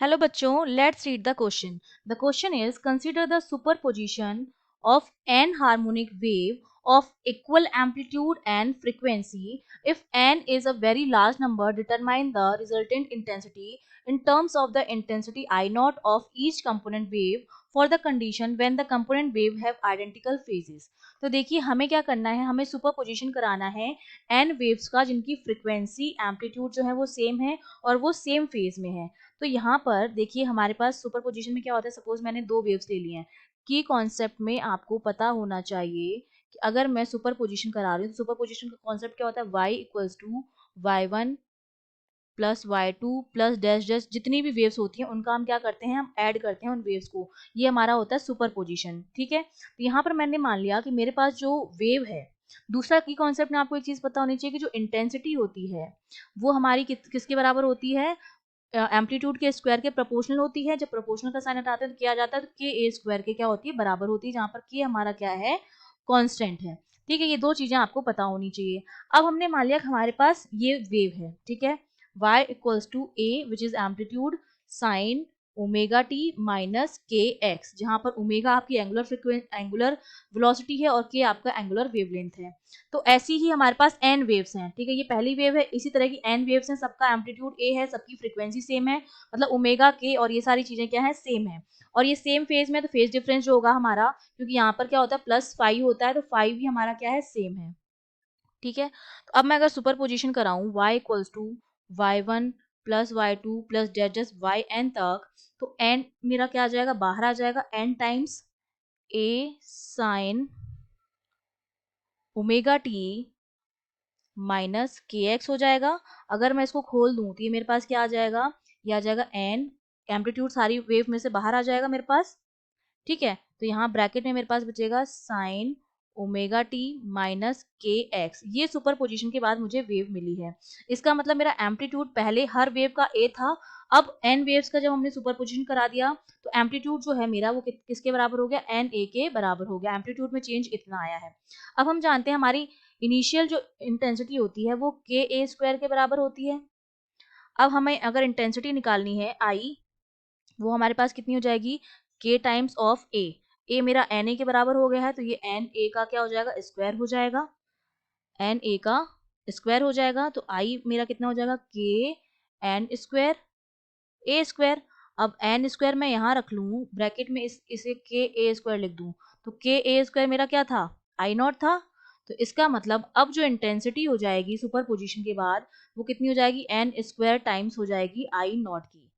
Hello बच्चों, let's read the question. The question is consider the superposition of n harmonic wave of equal amplitude and frequency. If n is a very large number, determine the resultant intensity in terms of the intensity I naught of each component wave for the condition when the component wave have identical phases. तो देखिए हमें क्या करना है, हमें superposition कराना है n waves का जिनकी फ्रीक्वेंसी एम्पलीट्यूड जो है वो सेम है और वो सेम फेज में है। तो यहाँ पर देखिए हमारे पास सुपरपोजिशन में क्या होता है, सपोज मैंने दो वेव्स ले लिए हैं। की कॉन्सेप्ट में आपको पता होना चाहिए कि अगर मैं सुपरपोजिशन करा रही हूँ तो सुपरपोजिशन का कॉन्सेप्ट क्या होता है, y equals to y1 plus y2 plus dash dash, जितनी भी वेव्स होती हैं उनका हम क्या करते हैं, हम ऐड करते हैं उन वेव्स को। ये हमारा होता है सुपरपोजिशन। ठीक है, तो यहाँ पर मैंने मान लिया कि मेरे पास जो वेव है, दूसरा की कॉन्सेप्ट में आपको एक चीज पता होनी चाहिए कि जो इंटेंसिटी होती है वो हमारी किसके बराबर होती है, एम्पलीट्यूड के स्क्वायर के प्रोपोर्शनल होती है। जब प्रोपोर्शनल का साइन हटाते हैं तो किया जाता है, तो के ए स्क्वायर के क्या होती है, बराबर होती है, जहाँ पर के हमारा क्या है, कांस्टेंट है। ठीक है, ये दो चीजें आपको पता होनी चाहिए। अब हमने मान लिया कि हमारे पास ये वेव है, ठीक है, y equals to a which is amplitude sine omega t minus k x, जहां पर ओमेगा आपकी एंगुलर वेलोसिटी है और के आपका एंगुलर वेवलेंथ है। तो ऐसी ही हमारे पास n वेव्स हैं। ठीक है, ये पहली वेव है, इसी तरह की n वेव्स हैं, सबका एम्पलीट्यूड a है, सबकी फ्रीक्वेंसी सेम है, मतलब ओमेगा के और ये सारी चीजें क्या है, सेम है। और ये सेम फेज में, तो फेज डिफरेंस जो होगा हमारा, क्योंकि यहाँ पर क्या होता है प्लस फाइव होता है, तो फाइव भी हमारा क्या है, सेम है। ठीक है, तो अब मैं अगर सुपर पोजिशन कराऊं y equals to y1 plus y2 plus डेट वाई एन तक, तो n मेरा क्या आ जाएगा, बाहर आ जाएगा, n times a sign omega t minus k x हो जाएगा। अगर मैं इसको खोल दूं तो ये मेरे पास क्या आ जाएगा, ये आ जाएगा एन, एम्पलीट्यूड सारी वेव में से बाहर आ जाएगा मेरे पास। ठीक है, तो यहाँ ब्रैकेट में मेरे पास बचेगा sign omega t minus k x. ये सुपर पोजिशन के बाद मुझे वेव मिली है। इसका मतलब मेरा एम्पलीट्यूड पहले हर वेव का ए था, अब एन वेव्स का जब हमने सुपर पोजिशन करा दिया तो एम्पलीट्यूड जो है मेरा वो किसके बराबर हो गया, एन ए के बराबर हो गया। एम्पलीट्यूड में चेंज इतना आया है। अब हम जानते हैं हमारी इनिशियल जो इंटेंसिटी होती है वो के ए स्क्वायर के बराबर होती है। अब हमें अगर इंटेंसिटी निकालनी है आई, वो हमारे पास कितनी हो जाएगी, k times of a। a मेरा एन ए के बराबर हो गया है, तो ये एन ए का क्या हो जाएगा, स्क्वायर हो जाएगा, एन ए का स्क्वायर हो जाएगा। तो आई मेरा कितना हो जाएगा, k एन स्क्वायर ए स्क्वायर। अब एन स्क्वायर मैं यहाँ रख लूँ ब्रैकेट में, इसे के ए स्क्वायर लिख दूँ, तो के ए स्क्वायर मेरा क्या था, आई नॉट था। तो इसका मतलब अब जो इंटेंसिटी हो जाएगी सुपर पोजिशन के बाद वो कितनी हो जाएगी, एन स्क्वायर टाइम्स हो जाएगी आई नॉट की।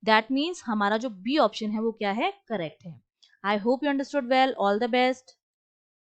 दैट मीन्स हमारा जो बी ऑप्शन है वो क्या है, करेक्ट है। I hope you understood well, all the best.